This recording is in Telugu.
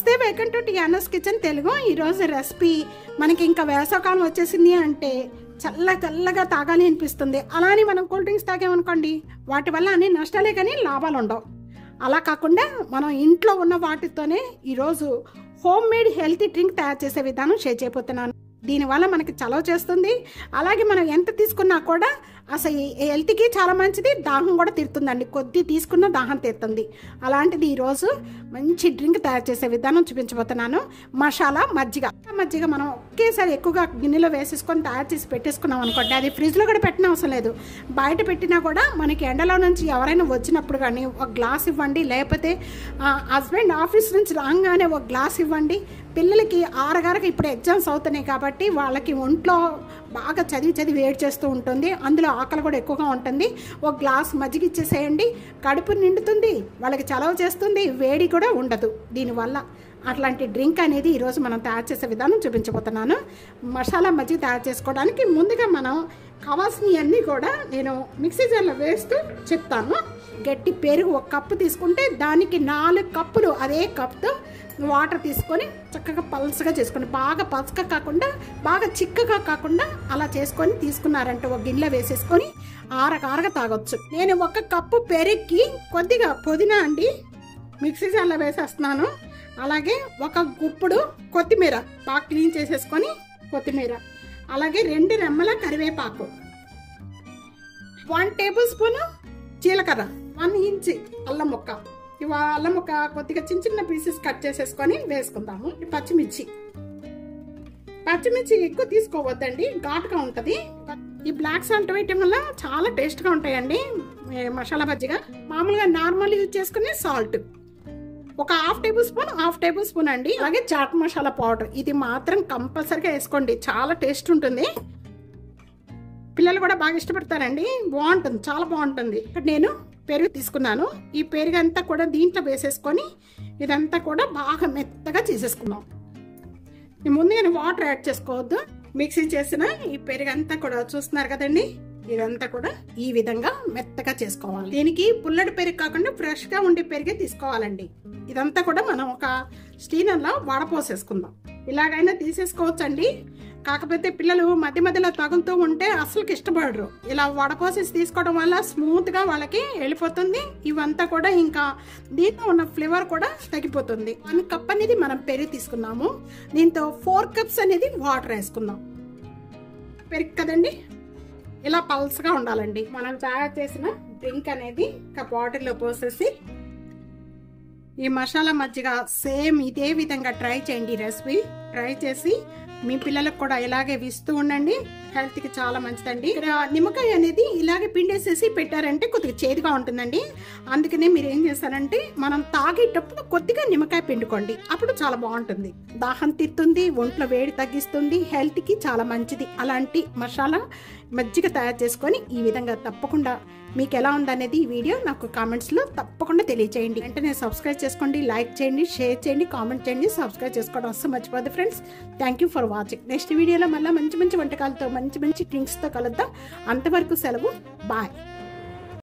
నమస్తే, వెల్కమ్ టు టియానోస్ కిచెన్ తెలుగు. ఈరోజు రెసిపీ మనకి ఇంకా వేసవకాలం వచ్చేసింది అంటే చల్లగా తాగాలి అనిపిస్తుంది. అలానే మనం కూల్ డ్రింక్స్ తాగామనుకోండి, వాటి వల్ల అన్ని నష్టాలే కానీ లాభాలు ఉండవు. అలా కాకుండా మనం ఇంట్లో ఉన్న వాటితోనే ఈరోజు హోమ్ మేడ్ హెల్తీ డ్రింక్ తయారు చేసే విధానం షేర్ చేయబోతున్నాను. దీనివల్ల మనకి చలవ చేస్తుంది, అలాగే మనం ఎంత తీసుకున్నా కూడా అసలు హెల్త్కి చాలా మంచిది, దాహం కూడా తీరుతుందండి. కొద్ది తీసుకున్న దాహం తీరుతుంది. అలాంటిది ఈరోజు మంచి డ్రింక్ తయారు చేసే విధానం చూపించబోతున్నాను. మసాలా మజ్జిగ మనం ఒకేసారి ఎక్కువగా గిన్నెలో వేసేసుకొని తయారు చేసి పెట్టేసుకున్నాం అనుకోండి, అది ఫ్రిడ్జ్లో కూడా పెట్టిన అవసరం లేదు. బయట పెట్టినా కూడా మనకి ఎండలో నుంచి ఎవరైనా వచ్చినప్పుడు కానీ ఒక గ్లాస్ ఇవ్వండి, లేకపోతే హస్బెండ్ ఆఫీస్ నుంచి రాగానే ఒక గ్లాస్ ఇవ్వండి. పిల్లలకి ఆరగారగా ఇప్పుడు ఎగ్జామ్స్ అవుతున్నాయి కాబట్టి వాళ్ళకి ఒంట్లో బాగా చదివి వేడి చేస్తూ ఉంటుంది, అందులో ఆకలి కూడా ఎక్కువగా ఉంటుంది. ఒక గ్లాస్ మజ్జిగ ఇచ్చేసేయండి, కడుపు నిండుతుంది, వాళ్ళకి చలవ చేస్తుంది, వేడి కూడా ఉండదు దీనివల్ల. అట్లాంటి డ్రింక్ అనేది ఈరోజు మనం తయారు చేసే విధానం చూపించబోతున్నాను. మసాలా మజ్జిగ తయారు చేసుకోవడానికి ముందుగా మనం కావాల్సినవన్నీ కూడా నేను మిక్సీ జార్లో వేస్తూ చెప్తాను. గట్టి పెరుగు 1 కప్పు తీసుకుంటే దానికి 4 కప్పులు అదే కప్తో వాటర్ తీసుకొని చక్కగా పల్చగా చేసుకొని, బాగా పల్చగా కాకుండా బాగా చిక్కగా కాకుండా అలా చేసుకొని తీసుకున్నారంటే ఒక గిన్నెలో వేసేసుకొని ఆరగా తాగొచ్చు. నేను 1 కప్పు పెరుగుకి కొద్దిగా పుదీనా అండి మిక్సీ జార్లో వేసేస్తున్నాను. అలాగే 1 గుప్పుడు కొత్తిమీర బాగా క్లీన్ చేసేసుకొని కొత్తిమీర, అలాగే 2 రెమ్మల కరివేపాకు, 1 టేబుల్ స్పూన్ జీలకర్ర, 1 ఇంచ్ అల్లం ముక్క. అల్లం ముక్క కొద్దిగా చిన్న పీసెస్ కట్ చేసేసుకొని వేసుకుందాము. పచ్చిమిర్చి ఎక్కువ తీసుకోవద్దండి, ఘాటుగా ఉంటుంది. ఈ బ్లాక్ సాల్ట్ వేయటం వల్ల చాలా టేస్ట్గా ఉంటాయండి మసాలా మజ్జిగ. మామూలుగా నార్మల్ యూజ్ చేసుకునే సాల్ట్ ఒక హాఫ్ టేబుల్ స్పూన్ అండి. అలాగే చాట్ మసాలా పౌడర్, ఇది మాత్రం కంపల్సరీగా వేసుకోండి, చాలా టేస్ట్ ఉంటుంది. పిల్లలు కూడా బాగా ఇష్టపడతారండి, బాగుంటుంది, చాలా బాగుంటుంది. ఇక్కడ నేను పెరుగు తీసుకున్నాను. ఈ పెరుగు అంతా కూడా దీంట్లో వేసేసుకొని ఇదంతా కూడా బాగా మెత్తగా చేసేసుకున్నాం. ముందుగానే వాటర్ యాడ్ చేసుకోవద్దు. మిక్సీ చేసిన ఈ పెరుగు అంతా కూడా చూస్తున్నారు కదండి, ఇదంతా కూడా ఈ విధంగా మెత్తగా చేసుకోవాలి. దీనికి పుల్లడి పెరుగు కాకుండా ఫ్రెష్ గా ఉండే పెరిగే తీసుకోవాలండి. ఇదంతా కూడా మనం ఒక స్టీనర్లో వడపోసేసుకుందాం. ఇలాగైనా తీసేసుకోవచ్చండి, కాకపోతే పిల్లలు మధ్యలో తగులుతూ ఉంటే అసలుకి ఇష్టపడరు. ఇలా వడపోసేసి తీసుకోవడం వల్ల స్మూత్ గా వాళ్ళకి వెళ్ళిపోతుంది. ఇవంతా కూడా ఇంకా దీంట్లో ఉన్న ఫ్లేవర్ కూడా తగ్గిపోతుంది. 1 కప్ అనేది మనం పెరుగు తీసుకున్నాము, దీంతో 4 కప్స్ అనేది వాటర్ వేసుకుందాం. పెరుగు కదండి, ఇలా పల్స్గా ఉండాలండి. మనం తయారు చేసిన డ్రింక్ అనేది ఒక బాటిల్లో పోసేసి ఈ మసాలా మజ్జిగ సేమ్ ఇదే విధంగా ట్రై చేయండి. రెసిపీ ట్రై చేసి మీ పిల్లలకు కూడా ఇలాగే ఇస్తూ ఉండండి, హెల్త్ కి చాలా మంచిదండి. ఇక్కడ నిమ్మకాయ అనేది ఇలాగే పిండేసేసి పెట్టారంటే కొద్దిగా చేదుగా ఉంటుందండి. అందుకనే మీరు ఏం చేస్తారంటే మనం తాగేటప్పుడు కొద్దిగా నిమ్మకాయ పిండుకోండి, అప్పుడు చాలా బాగుంటుంది. దాహం తీరుతుంది, ఒంట్లో వేడి తగ్గిస్తుంది, హెల్త్ కి చాలా మంచిది. అలాంటి మసాలా మజ్జిగ తయారు చేసుకొని ఈ విధంగా తప్పకుండా మీకు ఎలా ఉందనేది ఈ వీడియో నాకు కామెంట్స్లో తప్పకుండా తెలియచేయండి. వెంటనే సబ్స్క్రైబ్ చేసుకోండి, లైక్ చేయండి, షేర్ చేయండి, కామెంట్ చేయండి. సబ్స్క్రైబ్ చేసుకోవడం అస్సలు మర్చిపోద్దు friends. Thank you for watching. Next వీడియోలో మళ్ళీ మంచి వంటకాలతో మంచి డ్రింక్స్తో కలుద్దాం. అంతవరకు సెలవు, బాయ్.